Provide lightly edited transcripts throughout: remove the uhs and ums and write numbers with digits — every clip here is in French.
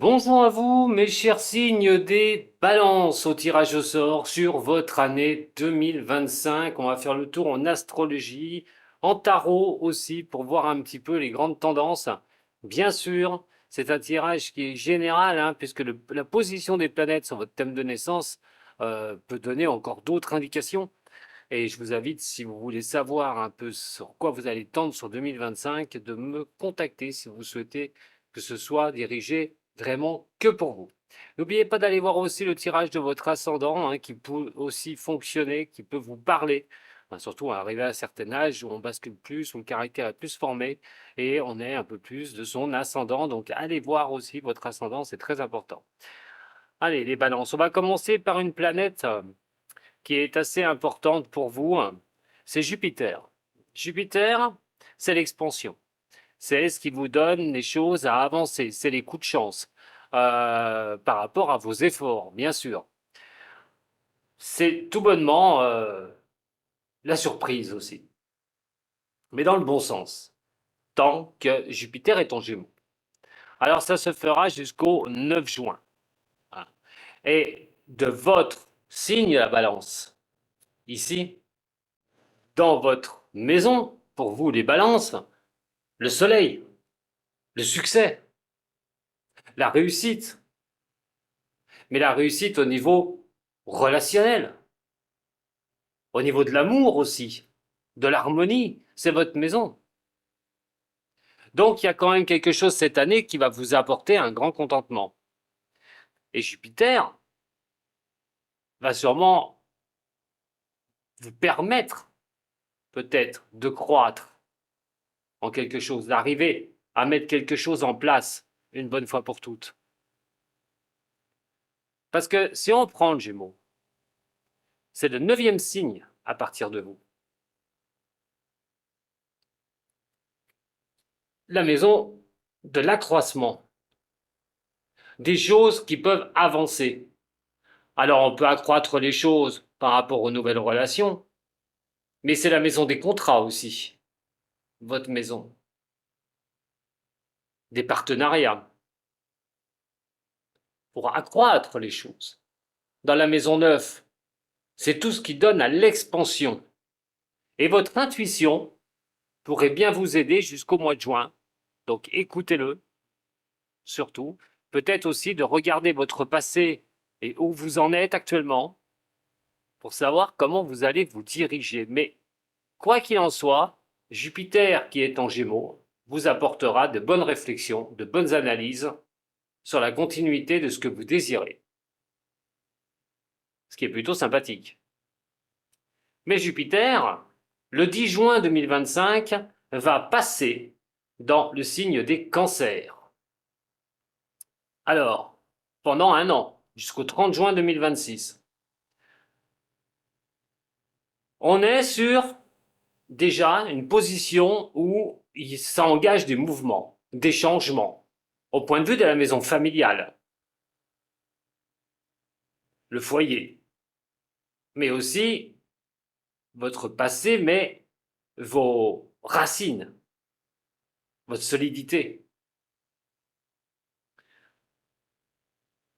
Bonjour à vous, mes chers signes des balances au tirage au sort sur votre année 2025. On va faire le tour en astrologie, en tarot aussi, pour voir un petit peu les grandes tendances. Bien sûr, c'est un tirage qui est général, hein, puisque la position des planètes sur votre thème de naissance peut donner encore d'autres indications. Et je vous invite, si vous voulez savoir un peu sur quoi vous allez tendre sur 2025, de me contacter si vous souhaitez que ce soit dirigé vraiment que pour vous. N'oubliez pas d'aller voir aussi le tirage de votre ascendant, hein, qui peut aussi fonctionner, qui peut vous parler. Enfin, surtout à arriver à un certain âge où on bascule plus, où le caractère est plus formé et on est un peu plus de son ascendant. Donc allez voir aussi votre ascendant, c'est très important. Allez, les balances. On va commencer par une planète qui est assez importante pour vous, c'est Jupiter. Jupiter, c'est l'expansion. C'est ce qui vous donne les choses à avancer. C'est les coups de chance par rapport à vos efforts, bien sûr. C'est tout bonnement la surprise aussi, mais dans le bon sens, tant que Jupiter est en Gémeaux. Alors ça se fera jusqu'au 9 juin. Hein. Et de votre signe, la balance, ici, dans votre maison, pour vous les balances, le soleil, le succès, la réussite, mais la réussite au niveau relationnel, au niveau de l'amour aussi, de l'harmonie, c'est votre maison. Donc il y a quand même quelque chose cette année qui va vous apporter un grand contentement. Et Jupiter va sûrement vous permettre peut-être de croître en quelque chose, d'arriver à mettre quelque chose en place une bonne fois pour toutes. Parce que si on prend le Gémeaux, c'est le 9e signe à partir de vous. La maison de l'accroissement, des choses qui peuvent avancer. Alors on peut accroître les choses par rapport aux nouvelles relations, mais c'est la maison des contrats aussi, votre maison, des partenariats, pour accroître les choses. Dans la maison neuve, c'est tout ce qui donne à l'expansion. Et votre intuition pourrait bien vous aider jusqu'au mois de juin, donc écoutez-le, surtout. Peut-être aussi de regarder votre passé et où vous en êtes actuellement, pour savoir comment vous allez vous diriger. Mais quoi qu'il en soit, Jupiter, qui est en Gémeaux, vous apportera de bonnes réflexions, de bonnes analyses sur la continuité de ce que vous désirez. Ce qui est plutôt sympathique. Mais Jupiter, le 10 juin 2025, va passer dans le signe des cancers. Alors, pendant un an, jusqu'au 30 juin 2026, on est sur déjà une position où ça engage des mouvements, des changements, au point de vue de la maison familiale, le foyer, mais aussi votre passé, mais vos racines, votre solidité.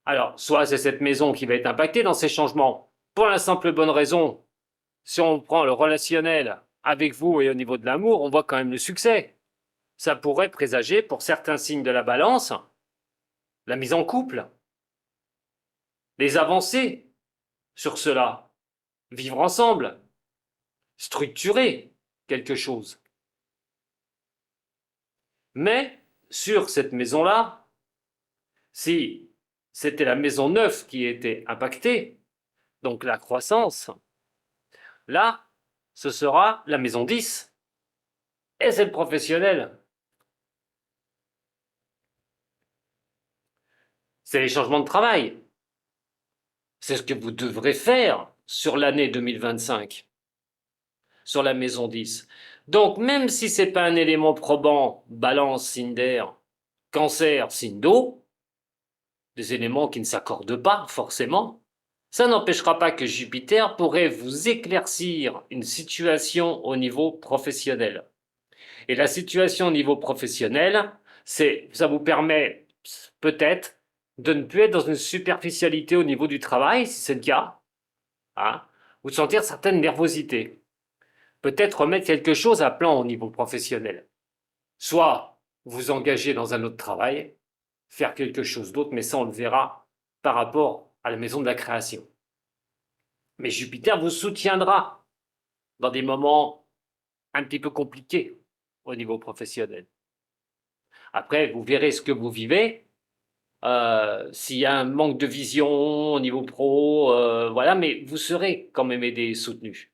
Alors, soit c'est cette maison qui va être impactée dans ces changements, pour la simple bonne raison, si on prend le relationnel avec vous et au niveau de l'amour, on voit quand même le succès. Ça pourrait présager pour certains signes de la balance la mise en couple, les avancées sur cela, vivre ensemble, structurer quelque chose. Mais sur cette maison-là, si c'était la maison neuve qui était impactée, donc la croissance, là, ce sera la maison 10. Et c'est le professionnel. C'est les changements de travail. C'est ce que vous devrez faire sur l'année 2025, sur la maison 10. Donc, même si ce n'est pas un élément probant, balance, signe d'air, cancer, signe d'eau, des éléments qui ne s'accordent pas forcément, ça n'empêchera pas que Jupiter pourrait vous éclaircir une situation au niveau professionnel. Et la situation au niveau professionnel, ça vous permet peut-être de ne plus être dans une superficialité au niveau du travail, si c'est le cas, hein, ou de sentir certaines nervosités. Peut-être remettre quelque chose à plan au niveau professionnel. Soit vous engager dans un autre travail, faire quelque chose d'autre, mais ça on le verra par rapport à la maison de la création. Mais Jupiter vous soutiendra dans des moments un petit peu compliqués au niveau professionnel. Après, vous verrez ce que vous vivez. S'il y a un manque de vision au niveau pro, voilà, mais vous serez quand même aidé et soutenu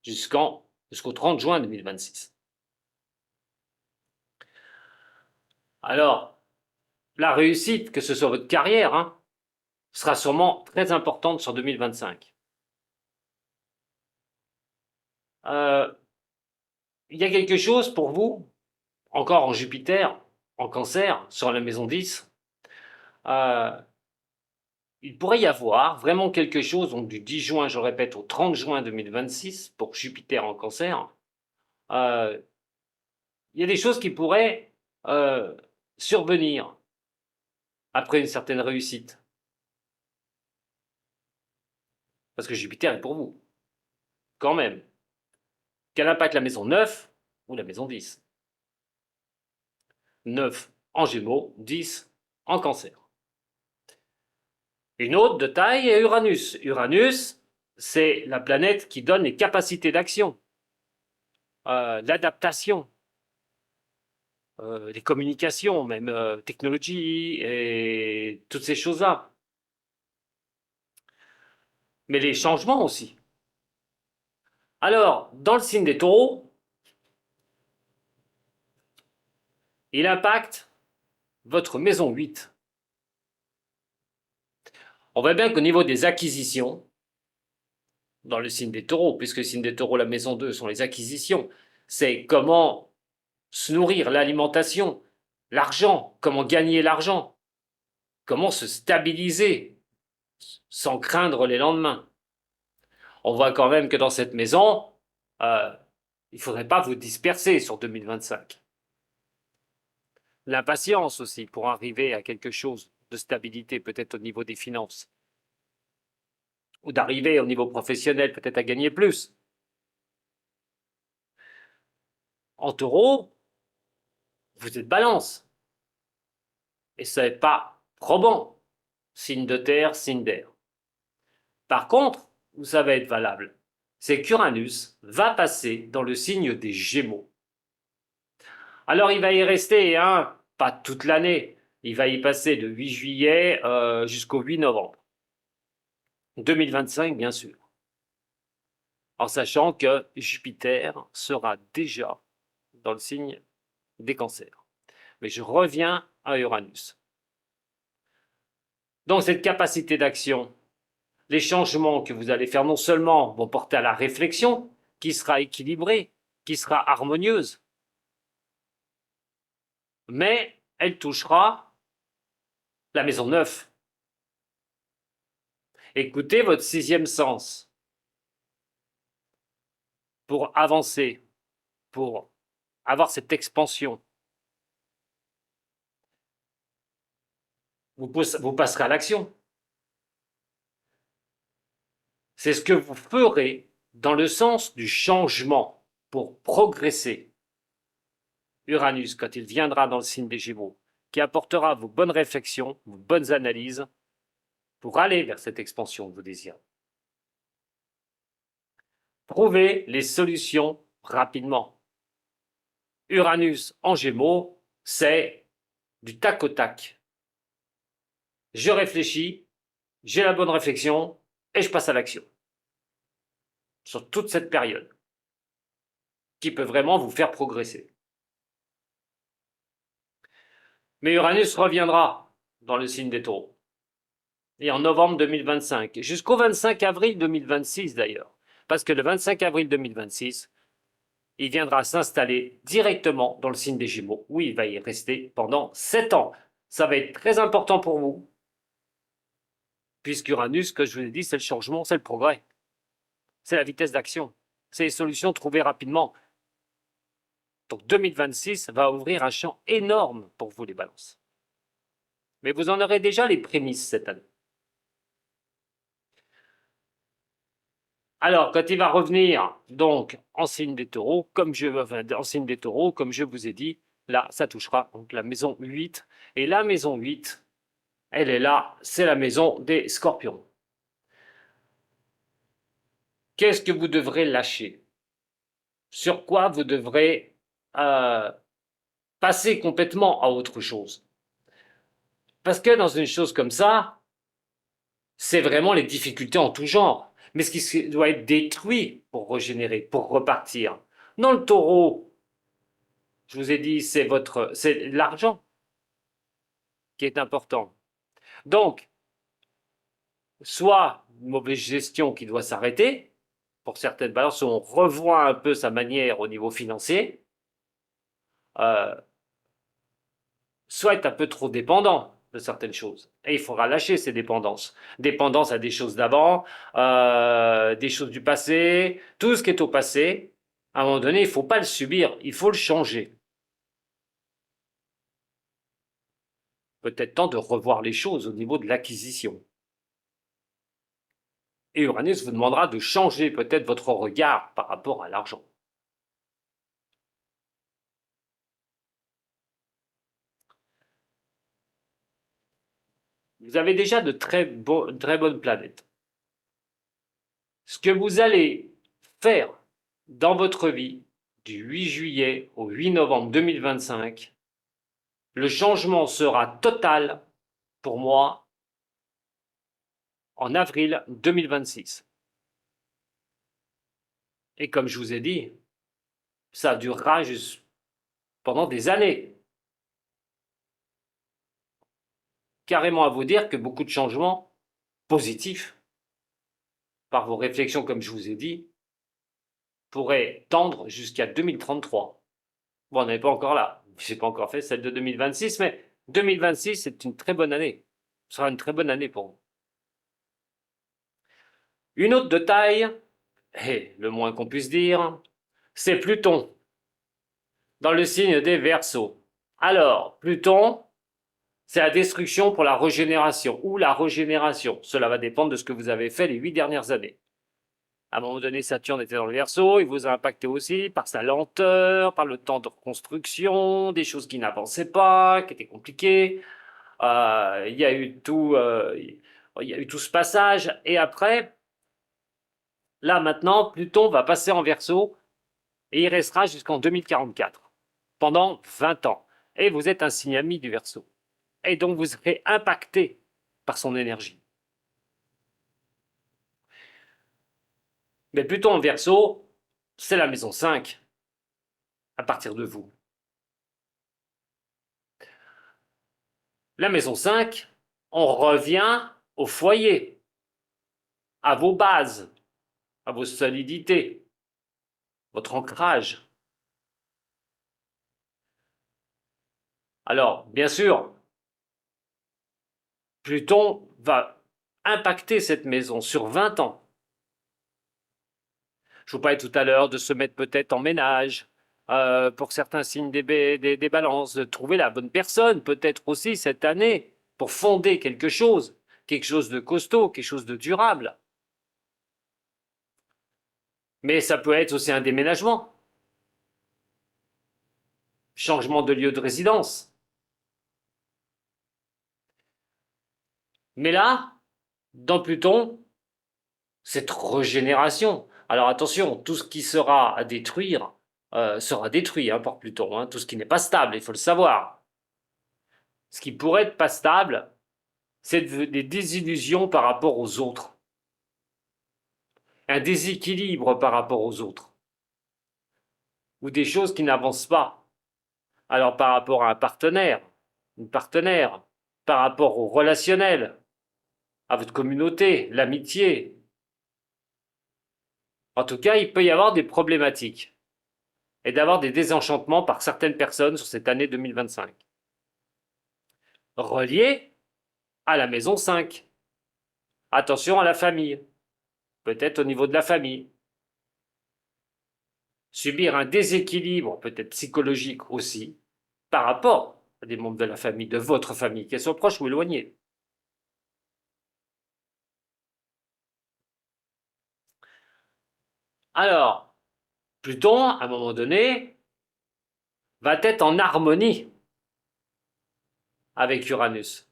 jusqu'au 30 juin 2026. Alors, la réussite, que ce soit votre carrière, hein, sera sûrement très importante sur 2025. Il y a quelque chose pour vous, encore en Jupiter, en Cancer, sur la maison 10. Euh, il pourrait y avoir vraiment quelque chose, donc du 10 juin, je répète, au 30 juin 2026, pour Jupiter en Cancer. Euh, il y a des choses qui pourraient survenir après une certaine réussite. Parce que Jupiter est pour vous, quand même. Quel impact la maison 9 ou la maison 10? 9 en Gémeaux, 10 en Cancer. Une autre de taille est Uranus. Uranus, c'est la planète qui donne les capacités d'action, l'adaptation, les communications, même technologie et toutes ces choses-là. Mais les changements aussi. Alors, dans le signe des taureaux, il impacte votre maison 8. On voit bien qu'au niveau des acquisitions, dans le signe des taureaux, puisque le signe des taureaux, la maison 2 sont les acquisitions, c'est comment se nourrir, l'alimentation, l'argent, comment gagner l'argent, comment se stabiliser sans craindre les lendemains. On voit quand même que dans cette maison, il ne faudrait pas vous disperser sur 2025. L'impatience aussi pour arriver à quelque chose de stabilité, peut-être au niveau des finances, ou d'arriver au niveau professionnel, peut-être à gagner plus. En taureau, vous êtes balance. Et ce n'est pas probant. Signe de terre, signe d'air. Par contre, où ça va être valable, c'est qu'Uranus va passer dans le signe des Gémeaux. Alors il va y rester, hein, pas toute l'année, il va y passer de 8 juillet jusqu'au 8 novembre 2025, bien sûr, en sachant que Jupiter sera déjà dans le signe des cancers. Mais je reviens à Uranus. Donc cette capacité d'action, les changements que vous allez faire non seulement vont porter à la réflexion, qui sera équilibrée, qui sera harmonieuse, mais elle touchera la maison 9. Écoutez votre sixième sens pour avancer, pour avoir cette expansion. Vous passerez à l'action. C'est ce que vous ferez dans le sens du changement pour progresser. Uranus, quand il viendra dans le signe des Gémeaux, qui apportera vos bonnes réflexions, vos bonnes analyses, pour aller vers cette expansion que vous désirez. Trouvez les solutions rapidement. Uranus en Gémeaux, c'est du tac au tac. Je réfléchis, j'ai la bonne réflexion et je passe à l'action. Sur toute cette période, qui peut vraiment vous faire progresser. Mais Uranus reviendra dans le signe des Taureaux. Et en novembre 2025, jusqu'au 25 avril 2026 d'ailleurs. Parce que le 25 avril 2026, il viendra s'installer directement dans le signe des Gémeaux, où il va y rester pendant 7 ans. Ça va être très important pour vous, puisqu'Uranus, que je vous ai dit, c'est le changement, c'est le progrès, c'est la vitesse d'action, c'est les solutions trouvées rapidement. Donc 2026 va ouvrir un champ énorme pour vous les balances. Mais vous en aurez déjà les prémices cette année. Alors, quand il va revenir, donc, en signe des taureaux, en signe des taureaux, comme je vous ai dit, là, ça touchera donc la maison 8. Et la maison 8, elle est là, c'est la maison des scorpions. Qu'est-ce que vous devrez lâcher? Sur quoi vous devrez euh, passer complètement à autre chose? Parce que dans une chose comme ça, c'est vraiment les difficultés en tout genre. Mais ce qui doit être détruit pour régénérer, pour repartir. Dans le taureau, je vous ai dit, c'est l'argent qui est important. Donc, soit une mauvaise gestion qui doit s'arrêter, pour certaines balances, on revoit un peu sa manière au niveau financier, euh, soit être un peu trop dépendant de certaines choses. Et il faudra lâcher ces dépendances. Dépendance à des choses d'avant, des choses du passé, tout ce qui est au passé, à un moment donné, il ne faut pas le subir, il faut le changer. Peut-être temps de revoir les choses au niveau de l'acquisition. Et Uranus vous demandera de changer peut-être votre regard par rapport à l'argent. Vous avez déjà de très bonnes planètes. Ce que vous allez faire dans votre vie du 8 juillet au 8 novembre 2025, le changement sera total pour moi en avril 2026. Et comme je vous ai dit, ça durera pendant des années. Carrément à vous dire que beaucoup de changements positifs, par vos réflexions comme je vous ai dit, pourraient tendre jusqu'à 2033. Bon, on n'est pas encore là. Je n'ai pas encore fait celle de 2026, mais 2026, c'est une très bonne année. Ce sera une très bonne année pour vous. Une autre de taille, et le moins qu'on puisse dire, c'est Pluton, dans le signe des Verseaux. Alors, Pluton, c'est la destruction pour la régénération, ou la régénération. Cela va dépendre de ce que vous avez fait les 8 dernières années. À un moment donné, Saturne était dans le Verseau, il vous a impacté aussi par sa lenteur, par le temps de reconstruction, des choses qui n'avançaient pas, qui étaient compliquées. Il y a eu tout ce passage, et après, là maintenant, Pluton va passer en Verseau et il restera jusqu'en 2044, pendant 20 ans. Et vous êtes un signe ami du Verseau. Et donc vous serez impacté par son énergie. Mais Pluton en Verseau, c'est la maison 5 à partir de vous. La maison 5, on revient au foyer, à vos bases, à vos solidités, votre ancrage. Alors, bien sûr, Pluton va impacter cette maison sur 20 ans. Je vous parlais tout à l'heure de se mettre peut-être en ménage, pour certains signes des balances, de trouver la bonne personne peut-être aussi cette année pour fonder quelque chose de costaud, quelque chose de durable. Mais ça peut être aussi un déménagement, changement de lieu de résidence. Mais là, dans Pluton, cette régénération. Alors attention, tout ce qui sera à détruire sera détruit par Pluton. Tout ce qui n'est pas stable, il faut le savoir. Ce qui pourrait être pas stable, c'est des désillusions par rapport aux autres. Un déséquilibre par rapport aux autres. Ou des choses qui n'avancent pas. Alors par rapport à un partenaire, une partenaire, par rapport au relationnel, à votre communauté, l'amitié. En tout cas, il peut y avoir des problématiques et d'avoir des désenchantements par certaines personnes sur cette année 2025. Reliés à la maison 5. Attention à la famille, peut-être au niveau de la famille. Subir un déséquilibre, peut-être psychologique aussi, par rapport des membres de la famille, de votre famille, qu'elles soient proches ou éloignées. Alors, Pluton, à un moment donné, va être en harmonie avec Uranus,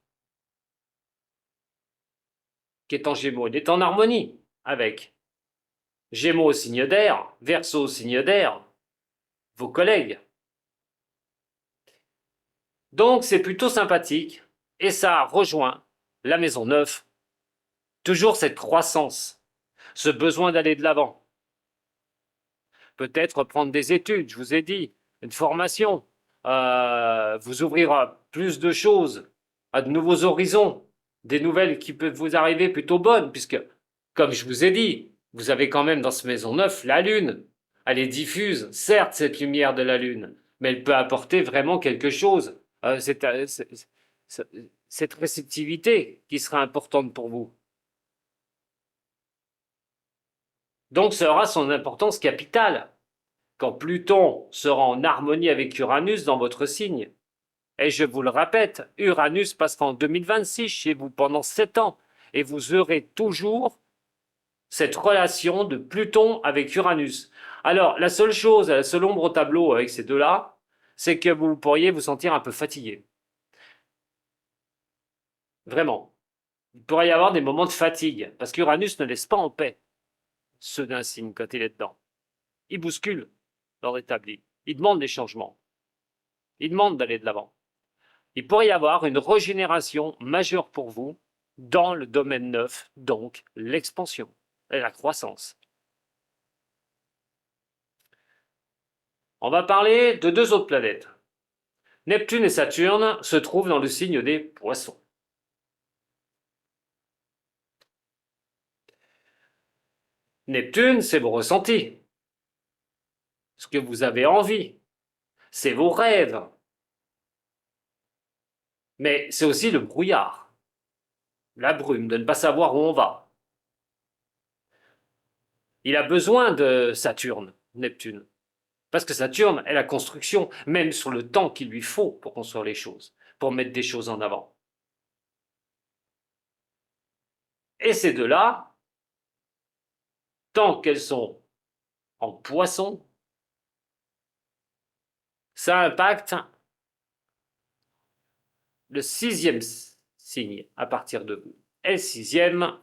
qui est en Gémeaux. Il est en harmonie avec Gémeaux au signe d'air, Verseau au signe d'air, vos collègues. Donc c'est plutôt sympathique et ça rejoint la maison 9, toujours cette croissance, ce besoin d'aller de l'avant. Peut-être prendre des études, je vous ai dit, une formation, vous ouvrir à plus de choses, à de nouveaux horizons, des nouvelles qui peuvent vous arriver plutôt bonnes, puisque, comme je vous ai dit, vous avez quand même dans ce maison 9 la Lune. Elle est diffuse, certes, cette lumière de la Lune, mais elle peut apporter vraiment quelque chose. Cette réceptivité qui sera importante pour vous. Donc ça aura son importance capitale quand Pluton sera en harmonie avec Uranus dans votre signe. Et je vous le répète, Uranus passera en 2026 chez vous pendant 7 ans et vous aurez toujours cette relation de Pluton avec Uranus. Alors, la seule chose, la seule ombre au tableau avec ces deux-là, c'est que vous pourriez vous sentir un peu fatigué. Vraiment. Il pourrait y avoir des moments de fatigue, parce qu'Uranus ne laisse pas en paix ceux d'un signe quand il est dedans. Il bouscule leur établi. Il demande des changements. Il demande d'aller de l'avant. Il pourrait y avoir une régénération majeure pour vous dans le domaine 9, donc l'expansion et la croissance. On va parler de deux autres planètes. Neptune et Saturne se trouvent dans le signe des Poissons. Neptune, c'est vos ressentis, ce que vous avez envie, c'est vos rêves. Mais c'est aussi le brouillard, la brume, de ne pas savoir où on va. Il a besoin de Saturne, Neptune, parce que Saturne est la construction, même sur le temps qu'il lui faut pour construire les choses, pour mettre des choses en avant. Et ces deux-là, tant qu'elles sont en Poisson, ça impacte le 6e signe à partir de vous. Et le 6e,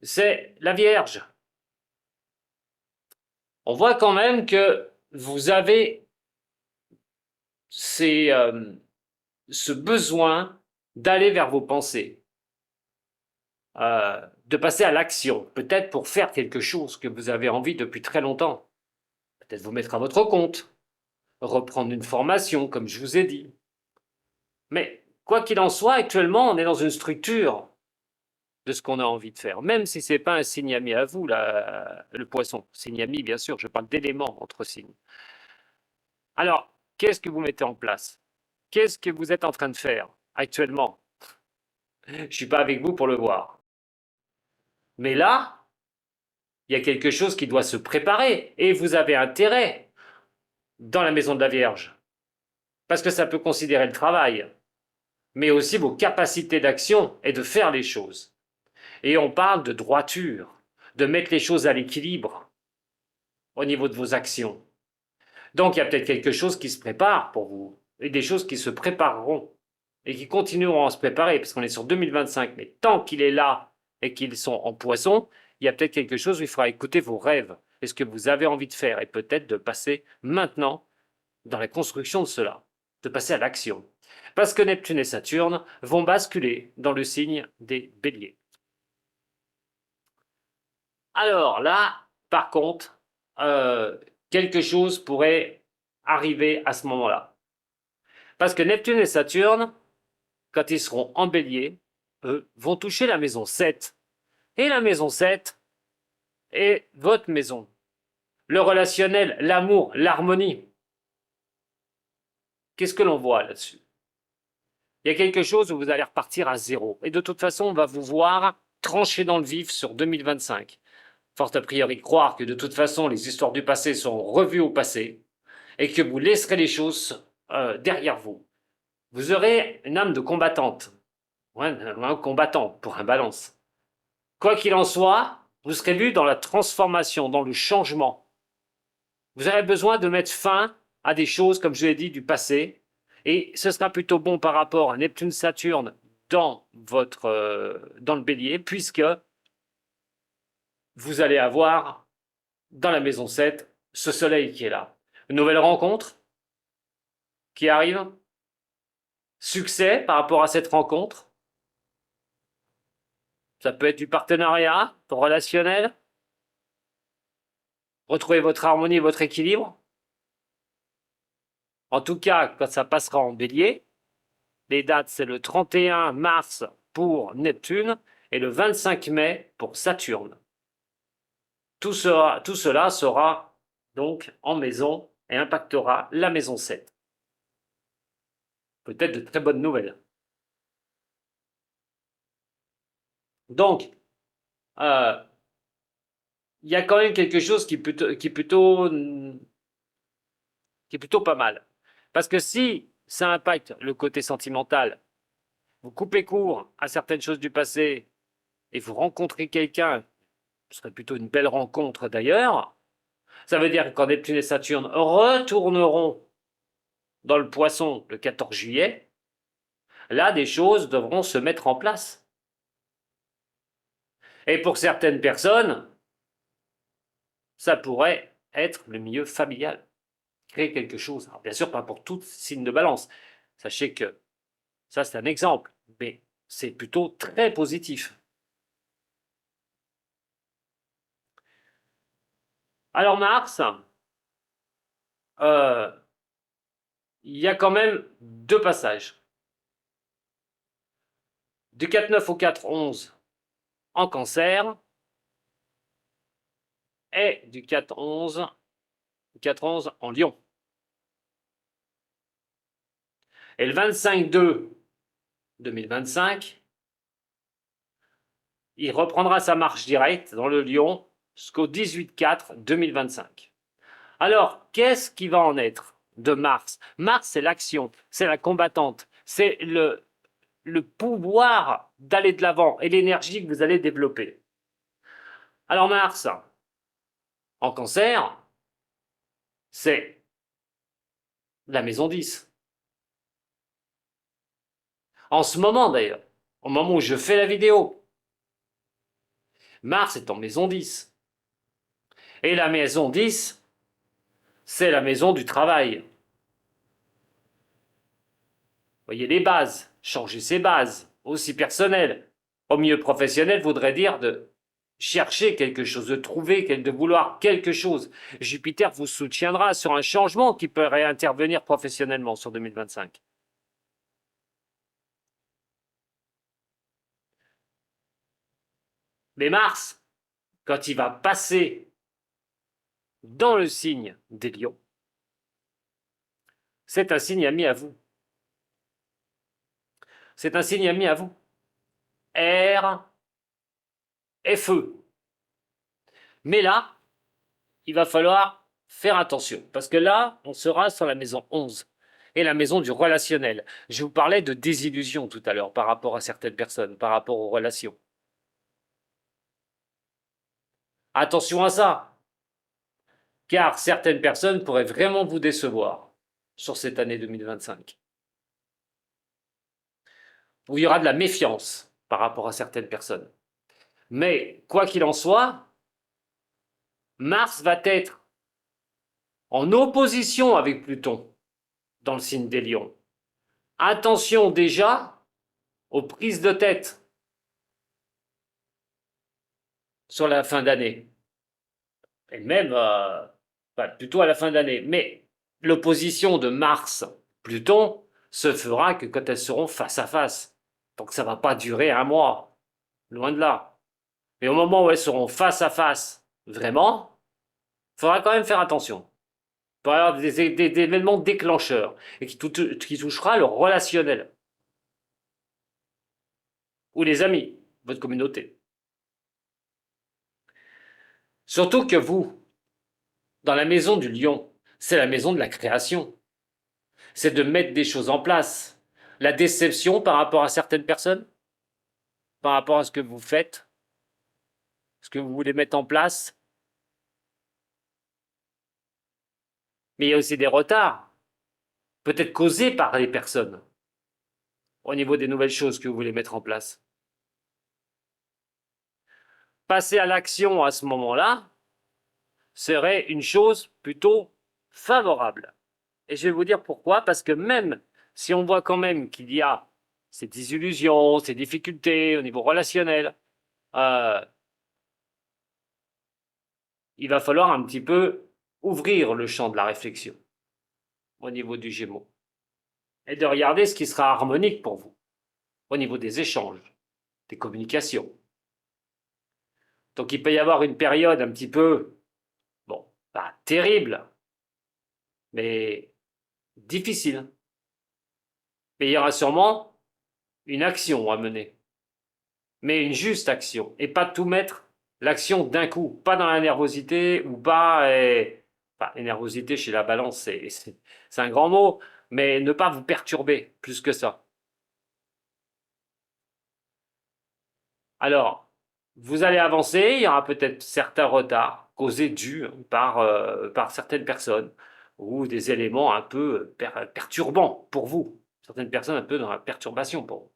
c'est la Vierge. On voit quand même que vous avez ce besoin d'aller vers vos pensées, de passer à l'action, peut-être pour faire quelque chose que vous avez envie depuis très longtemps. Peut-être vous mettre à votre compte, reprendre une formation, comme je vous ai dit. Mais quoi qu'il en soit, actuellement, on est dans une structure de ce qu'on a envie de faire, même si ce n'est pas un signe ami à vous, le Poisson. Signe ami, bien sûr, je parle d'éléments entre signes. Alors, qu'est-ce que vous mettez en place? Qu'est-ce que vous êtes en train de faire actuellement? Je ne suis pas avec vous pour le voir. Mais là, il y a quelque chose qui doit se préparer et vous avez intérêt dans la maison de la Vierge. Parce que ça peut considérer le travail, mais aussi vos capacités d'action et de faire les choses. Et on parle de droiture, de mettre les choses à l'équilibre au niveau de vos actions. Donc il y a peut-être quelque chose qui se prépare pour vous, et des choses qui se prépareront, et qui continueront à se préparer, parce qu'on est sur 2025, mais tant qu'il est là et qu'ils sont en Poisson, il y a peut-être quelque chose où il faudra écouter vos rêves, et ce que vous avez envie de faire, et peut-être de passer maintenant dans la construction de cela, de passer à l'action. Parce que Neptune et Saturne vont basculer dans le signe des Béliers. Alors là, par contre, quelque chose pourrait arriver à ce moment-là. Parce que Neptune et Saturne, quand ils seront en Bélier, eux, vont toucher la maison 7. Et la maison 7 est votre maison. Le relationnel, l'amour, l'harmonie. Qu'est-ce que l'on voit là-dessus? Il y a quelque chose où vous allez repartir à zéro. Et de toute façon, on va vous voir trancher dans le vif sur 2025. Fort a priori croire que de toute façon, les histoires du passé sont revues au passé et que vous laisserez les choses derrière vous. Vous aurez une âme de combattante, ouais, un combattant pour un balance. Quoi qu'il en soit, vous serez vu dans la transformation, dans le changement. Vous aurez besoin de mettre fin à des choses, comme je l'ai dit, du passé, et ce sera plutôt bon par rapport à Neptune-Saturne dans le bélier, puisque vous allez avoir dans la maison 7 ce soleil qui est là. Une nouvelle rencontre qui arrive, succès par rapport à cette rencontre. Ça peut être du partenariat relationnel, retrouver votre harmonie, votre équilibre. En tout cas, quand ça passera en bélier, les dates, c'est le 31 mars pour Neptune et le 25 mai pour Saturne. Tout cela sera donc en maison et impactera la maison 7. Peut-être de très bonnes nouvelles. Donc, il y a quand même quelque chose qui est plutôt pas mal. Parce que si ça impacte le côté sentimental, vous coupez court à certaines choses du passé et vous rencontrez quelqu'un, ce serait plutôt une belle rencontre d'ailleurs, ça veut dire que quand Neptune et Saturne retourneront dans le Poisson le 14 juillet, là des choses devront se mettre en place. Et pour certaines personnes, ça pourrait être le milieu familial. Créer quelque chose. Alors bien sûr, pas pour tout signe de balance. Sachez que ça, c'est un exemple, mais c'est plutôt très positif. Alors Mars, il y a quand même deux passages. Du 4-9 au 4-11 en Cancer et du 4-11 en Lion. Et le 25-2 2025, il reprendra sa marche directe dans le Lion jusqu'au 18-4 2025. Alors, qu'est-ce qui va en être de Mars? Mars, c'est l'action, c'est la combattante, c'est le pouvoir d'aller de l'avant et l'énergie que vous allez développer. Alors Mars, en Cancer, c'est la maison 10. En ce moment d'ailleurs, au moment où je fais la vidéo, Mars est en maison 10. Et la maison 10, c'est la maison du travail. Vous voyez les bases, changer ses bases, aussi personnelles. Au milieu professionnel voudrait dire de chercher quelque chose, de trouver, de vouloir quelque chose. Jupiter vous soutiendra sur un changement qui pourrait intervenir professionnellement sur 2025. Mais Mars, quand il va passer dans le signe des lions, c'est un signe ami à vous. C'est un signe ami à vous. Air et feu. Mais là, il va falloir faire attention, parce que là, on sera sur la maison 11 et la maison du relationnel. Je vous parlais de désillusion tout à l'heure par rapport à certaines personnes, par rapport aux relations. Attention à ça, car certaines personnes pourraient vraiment vous décevoir sur cette année 2025. Où il y aura de la méfiance par rapport à certaines personnes. Mais quoi qu'il en soit, Mars va être en opposition avec Pluton dans le signe des lions. Attention déjà aux prises de tête sur la fin d'année. Et même, plutôt à la fin d'année. Mais l'opposition de Mars-Pluton se fera que quand elles seront face à face. Donc ça ne va pas durer un mois. Loin de là. Mais au moment où elles seront face à face, vraiment, il faudra quand même faire attention. Il peut y avoir des événements déclencheurs et qui touchera le relationnel. Ou les amis, votre communauté. Surtout que vous, dans la maison du lion, c'est la maison de la création. c'est de mettre des choses en place. La déception par rapport à certaines personnes, par rapport à ce que vous faites, ce que vous voulez mettre en place. Mais il y a aussi des retards, peut-être causés par les personnes, au niveau des nouvelles choses que vous voulez mettre en place. Passer à l'action à ce moment-là serait une chose plutôt favorable. Et je vais vous dire pourquoi, parce que même si on voit quand même qu'il y a ces désillusions, ces difficultés au niveau relationnel, euh, il va falloir un petit peu ouvrir le champ de la réflexion au niveau du Gémeaux et de regarder ce qui sera harmonique pour vous au niveau des échanges, des communications. Donc il peut y avoir une période un petit peu, bon, pas terrible, mais difficile. Mais il y aura sûrement une action à mener, mais une juste action, et pas tout mettre l'action d'un coup, pas dans la nervosité ou pas. Enfin, la nervosité chez la balance, c'est un grand mot, mais ne pas vous perturber plus que ça. Alors, vous allez avancer, il y aura peut-être certains retards causés dus par certaines personnes ou des éléments un peu perturbants pour vous. Certaines personnes un peu dans la perturbation pour vous.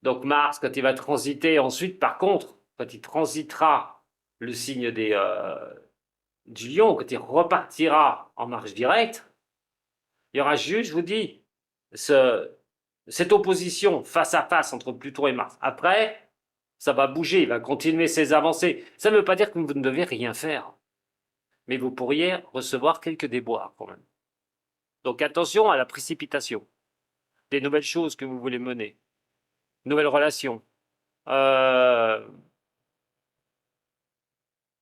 Donc Mars, quand il va transiter ensuite, par contre, quand il transitera le signe du lion, quand il repartira en marche directe, il y aura juste, je vous dis, ce, cette opposition face à face entre Pluton et Mars. Après, ça va bouger, il va continuer ses avancées. Ça ne veut pas dire que vous ne devez rien faire, mais vous pourriez recevoir quelques déboires quand même. Donc attention à la précipitation des nouvelles choses que vous voulez mener, nouvelles relations, euh,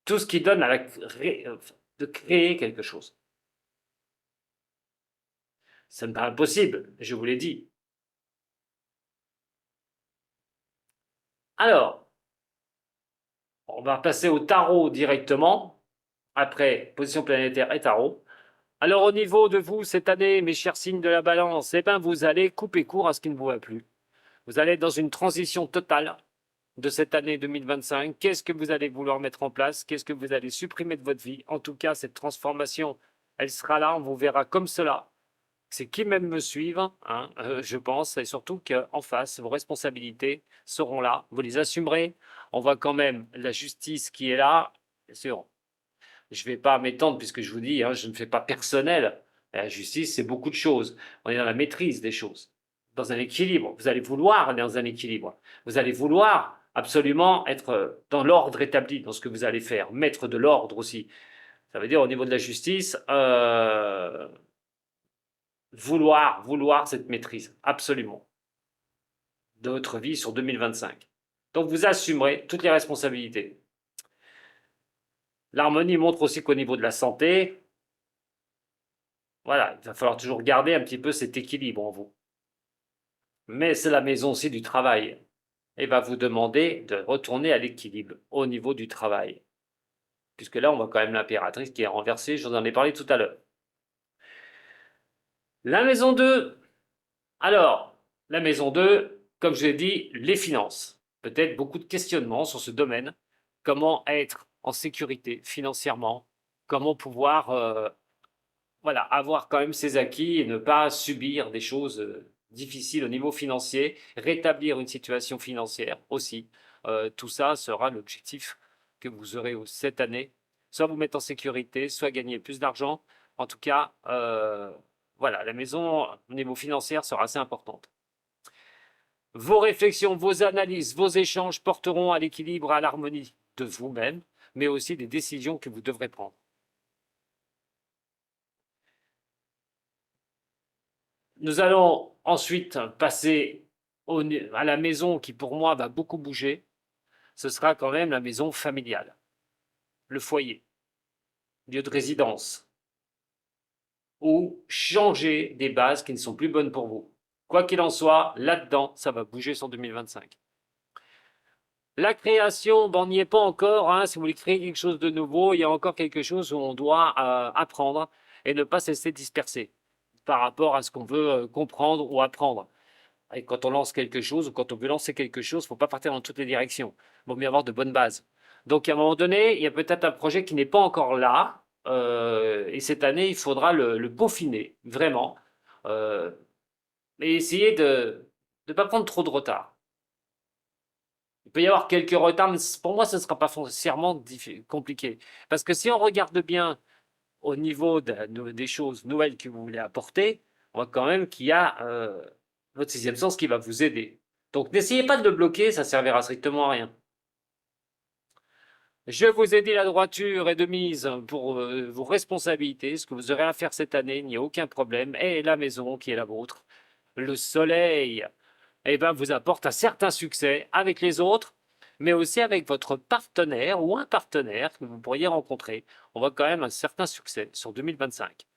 tout ce qui donne à de créer quelque chose. Ça me paraît impossible, je vous l'ai dit. Alors, on va passer au tarot directement, après position planétaire et tarot. Alors au niveau de vous, cette année, mes chers signes de la balance, eh ben, vous allez couper court à ce qui ne vous va plus. Vous allez être dans une transition totale de cette année 2025. Qu'est-ce que vous allez vouloir mettre en place? Qu'est-ce que vous allez supprimer de votre vie? En tout cas, cette transformation, elle sera là, on vous verra comme cela. C'est qui même me suivent, hein, je pense, et surtout qu'en face, vos responsabilités seront là, vous les assumerez. On voit quand même la justice qui est là. Bien sûr, je ne vais pas m'étendre puisque je vous dis, hein, je ne fais pas personnel. La justice, c'est beaucoup de choses. On est dans la maîtrise des choses, dans un équilibre. Vous allez vouloir aller dans un équilibre. Vous allez vouloir absolument être dans l'ordre établi dans ce que vous allez faire, mettre de l'ordre aussi. Ça veut dire au niveau de la justice, vouloir cette maîtrise, absolument, de votre vie sur 2025. Donc vous assumerez toutes les responsabilités. L'harmonie montre aussi qu'au niveau de la santé, voilà, il va falloir toujours garder un petit peu cet équilibre en vous. Mais c'est la maison aussi du travail. Et va vous demander de retourner à l'équilibre au niveau du travail. Puisque là, on voit quand même l'impératrice qui est renversée, je vous en ai parlé tout à l'heure. La maison 2. Alors, la maison 2, comme je l'ai dit, les finances. Peut-être beaucoup de questionnements sur ce domaine. Comment être en sécurité financièrement? Comment pouvoir voilà, avoir quand même ses acquis et ne pas subir des choses difficiles au niveau financier, rétablir une situation financière aussi. Tout ça sera l'objectif que vous aurez cette année. Soit vous mettre en sécurité, soit gagner plus d'argent. En tout cas, voilà, la maison au niveau financier sera assez importante. Vos réflexions, vos analyses, vos échanges porteront à l'équilibre, à l'harmonie de vous-même, mais aussi des décisions que vous devrez prendre. Nous allons ensuite passer à la maison qui, pour moi, va beaucoup bouger. Ce sera quand même la maison familiale, le foyer, lieu de résidence, ou changer des bases qui ne sont plus bonnes pour vous. Quoi qu'il en soit, là-dedans, ça va bouger sur 2025. La création, on n'y est pas encore. Hein. Si vous voulez créer quelque chose de nouveau, il y a encore quelque chose où on doit apprendre. et ne pas se laisser disperser par rapport à ce qu'on veut comprendre ou apprendre. Et quand on lance quelque chose ou quand on veut lancer quelque chose, il ne faut pas partir dans toutes les directions. Il vaut mieux avoir de bonnes bases. Donc à un moment donné, il y a peut-être un projet qui n'est pas encore là. Et cette année, il faudra le peaufiner, vraiment. Euh, et essayer de ne pas prendre trop de retard. Il peut y avoir quelques retards, mais pour moi, ce ne sera pas foncièrement compliqué. Parce que si on regarde bien au niveau des choses nouvelles que vous voulez apporter, on voit quand même qu'il y a votre sixième sens qui va vous aider. Donc n'essayez pas de le bloquer, ça servira strictement à rien. Je vous ai dit la droiture est de mise pour vos responsabilités, ce que vous aurez à faire cette année, il n'y a aucun problème. Et la maison qui est la vôtre, le soleil, eh ben, vous apporte un certain succès avec les autres, mais aussi avec votre partenaire ou un partenaire que vous pourriez rencontrer. On voit quand même un certain succès sur 2025.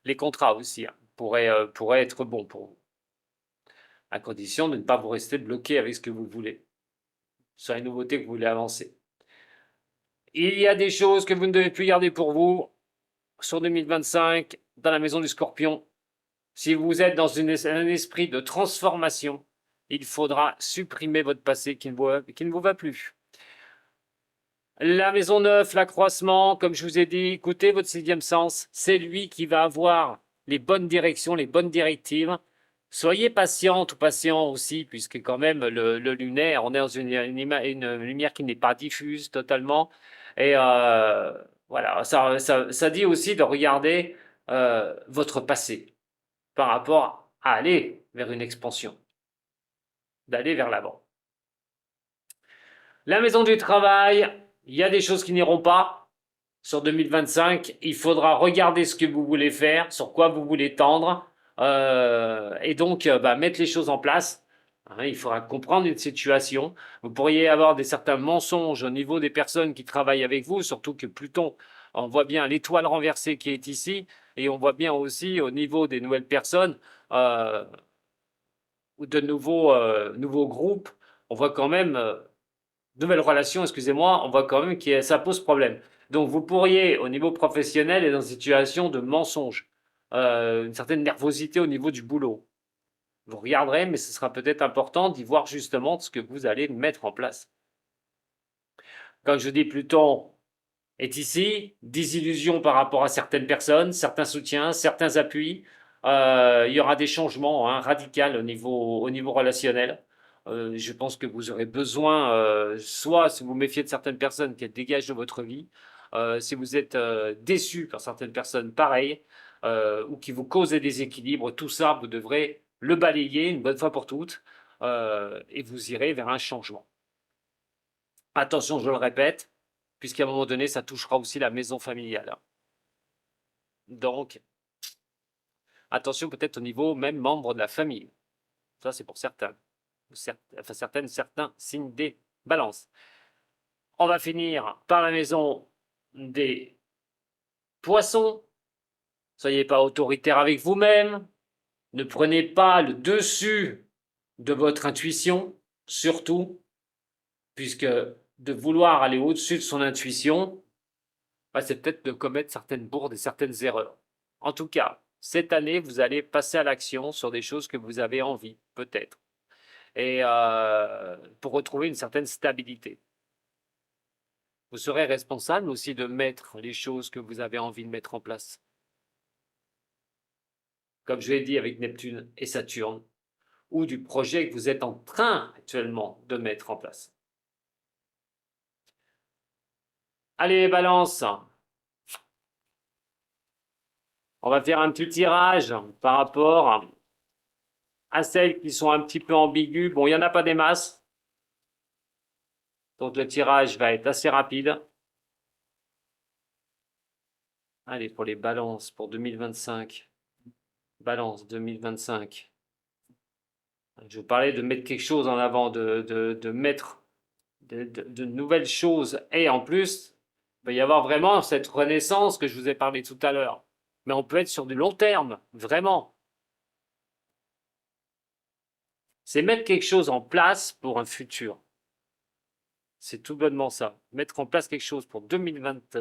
Les contrats aussi pourraient être bons pour vous, à condition de ne pas vous rester bloqué avec ce que vous voulez, sur les nouveautés que vous voulez avancer. Il y a des choses que vous ne devez plus garder pour vous sur 2025 dans la maison du Scorpion. Si vous êtes dans un esprit de transformation, il faudra supprimer votre passé qui ne vous va plus. La maison 9, l'accroissement, comme je vous ai dit, écoutez votre sixième sens, c'est lui qui va avoir les bonnes directions, les bonnes directives. Soyez patiente ou patient aussi, puisque quand même le lunaire, on est dans une lumière qui n'est pas diffuse totalement. Et voilà, ça dit aussi de regarder votre passé par rapport à aller vers une expansion, d'aller vers l'avant. La maison du travail, il y a des choses qui n'iront pas sur 2025. Il faudra regarder ce que vous voulez faire, sur quoi vous voulez tendre, et donc mettre les choses en place. Hein, il faudra comprendre une situation. Vous pourriez avoir certains mensonges au niveau des personnes qui travaillent avec vous, surtout que Pluton, on voit bien l'étoile renversée qui est ici, et on voit bien aussi au niveau des nouvelles personnes ou de nouveaux groupes, on voit quand même nouvelles relations, excusez-moi, on voit quand même que ça pose problème. Donc vous pourriez, au niveau professionnel, être dans une situation de mensonge, une certaine nervosité au niveau du boulot. Vous regarderez, mais ce sera peut-être important d'y voir justement ce que vous allez mettre en place. Quand je dis Pluton est ici, désillusion par rapport à certaines personnes, certains soutiens, certains appuis. Il y aura des changements radicaux au niveau relationnel. Je pense que vous aurez besoin, soit si vous vous méfiez de certaines personnes qui dégagent de votre vie, si vous êtes déçu par certaines personnes pareilles, ou qui vous causent des déséquilibres, tout ça, vous devrez le balayer une bonne fois pour toutes, et vous irez vers un changement. Attention, je le répète, puisqu'à un moment donné, ça touchera aussi la maison familiale. Donc, attention peut-être au niveau même membre de la famille. Ça, c'est pour certains. Certains signes des balances. On va finir par la maison des poissons. Soyez pas autoritaire avec vous-même. Ne prenez pas le dessus de votre intuition, surtout, puisque de vouloir aller au-dessus de son intuition, c'est peut-être de commettre certaines bourdes et certaines erreurs. En tout cas, cette année, vous allez passer à l'action sur des choses que vous avez envie, peut-être, et pour retrouver une certaine stabilité. Vous serez responsable aussi de mettre les choses que vous avez envie de mettre en place. Comme je l'ai dit avec Neptune et Saturne, ou du projet que vous êtes en train actuellement de mettre en place. Allez, balance, on va faire un petit tirage par rapport à celles qui sont un petit peu ambiguës. Bon, il n'y en a pas des masses, donc le tirage va être assez rapide. Allez, pour les balances pour 2025. Balance 2025. Je vous parlais de mettre quelque chose en avant, de mettre de nouvelles choses. Et en plus, il va y avoir vraiment cette renaissance que je vous ai parlé tout à l'heure. Mais on peut être sur du long terme, vraiment. C'est mettre quelque chose en place pour un futur. C'est tout bonnement ça. Mettre en place quelque chose pour 2020,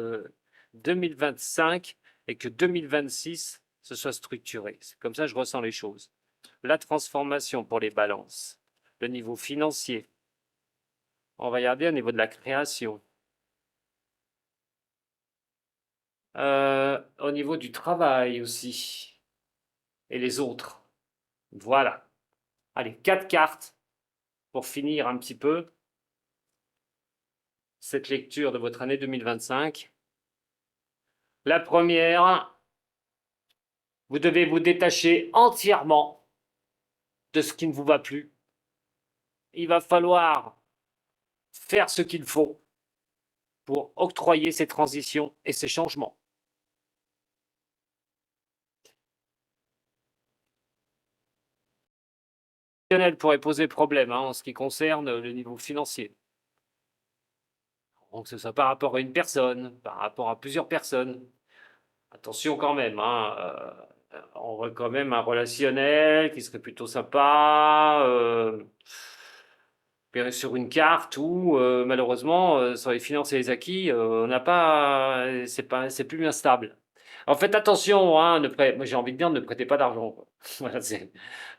2025 et que 2026 se soit structuré. C'est comme ça que je ressens les choses. La transformation pour les balances, le niveau financier. On va regarder au niveau de la création. Au niveau du travail aussi. Et les autres. Voilà. Allez, 4 cartes pour finir un petit peu cette lecture de votre année 2025. La première, vous devez vous détacher entièrement de ce qui ne vous va plus. Il va falloir faire ce qu'il faut pour octroyer ces transitions et ces changements. Pourrait poser problème en ce qui concerne le niveau financier. Donc, que ce soit par rapport à une personne, par rapport à plusieurs personnes. Attention quand même, on voit quand même un relationnel qui serait plutôt sympa, sur une carte où malheureusement sur les finances et les acquis, on n'a pas, c'est plus bien stable. Alors faites attention, moi j'ai envie de dire ne prêtez pas d'argent. Voilà, c'est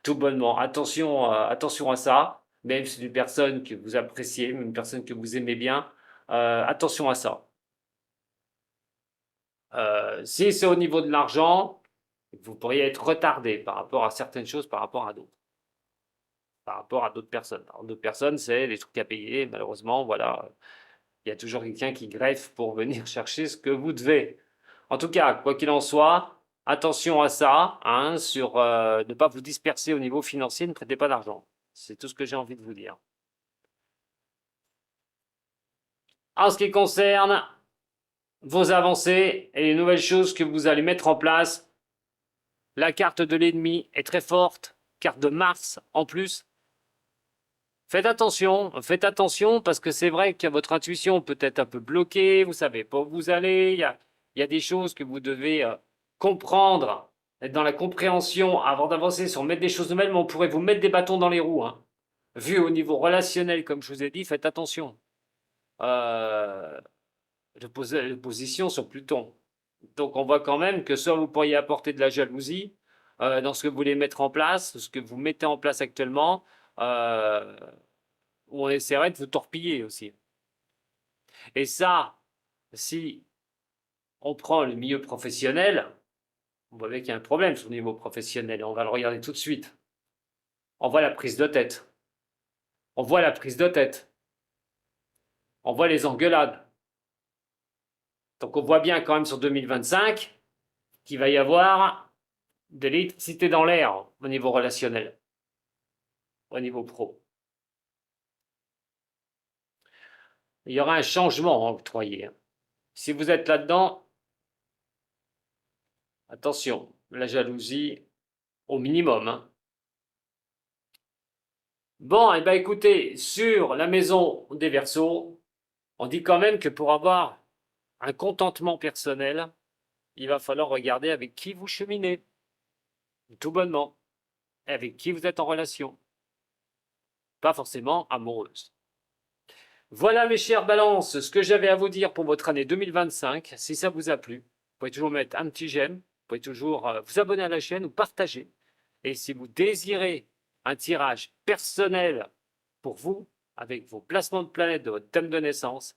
tout bonnement. Attention à ça, même si c'est une personne que vous appréciez, même une personne que vous aimez bien, attention à ça. Si c'est au niveau de l'argent, vous pourriez être retardé par rapport à certaines choses, par rapport à d'autres. Par rapport à d'autres personnes. Alors, d'autres personnes, c'est les trucs à payer. Malheureusement, voilà, il y a toujours quelqu'un qui greffe pour venir chercher ce que vous devez. En tout cas, quoi qu'il en soit, attention à ça, sur ne pas vous disperser au niveau financier, ne prêtez pas d'argent. C'est tout ce que j'ai envie de vous dire. En ce qui concerne vos avancées et les nouvelles choses que vous allez mettre en place, la carte de l'ennemi est très forte, carte de Mars en plus. Faites attention parce que c'est vrai que votre intuition peut être un peu bloquée, vous savez pas où vous allez, il y a des choses que vous devez comprendre, être dans la compréhension avant d'avancer sur mettre des choses nouvelles, mais on pourrait vous mettre des bâtons dans les roues. Vu au niveau relationnel, comme je vous ai dit, faites attention. De position sur Pluton. Donc on voit quand même que soit vous pourriez apporter de la jalousie dans ce que vous voulez mettre en place, ce que vous mettez en place actuellement, ou on essaierait de vous torpiller aussi. Et ça, si on prend le milieu professionnel, vous voyez qu'il y a un problème sur le niveau professionnel, et on va le regarder tout de suite. On voit la prise de tête. On voit la prise de tête. On voit les engueulades. Donc on voit bien quand même sur 2025 qu'il va y avoir de l'électricité dans l'air au niveau relationnel, au niveau pro. Il y aura un changement à octroyer. Si vous êtes là-dedans, attention, la jalousie au minimum. Bon, et bien écoutez, sur la maison des Verseaux, on dit quand même que pour avoir un contentement personnel, il va falloir regarder avec qui vous cheminez, tout bonnement, avec qui vous êtes en relation, pas forcément amoureuse. Voilà mes chères balances, ce que j'avais à vous dire pour votre année 2025. Si ça vous a plu, vous pouvez toujours mettre un petit j'aime, vous pouvez toujours vous abonner à la chaîne ou partager. Et si vous désirez un tirage personnel pour vous, avec vos placements de planètes de votre thème de naissance,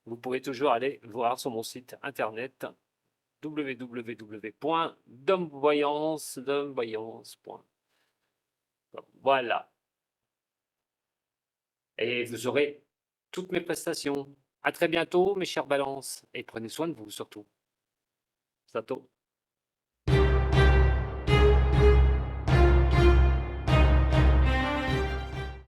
vous pourrez toujours aller voir sur mon site internet www.domvoyance.com. Voilà. Et vous aurez toutes mes prestations. À très bientôt, mes chères balances, et prenez soin de vous surtout. Sato.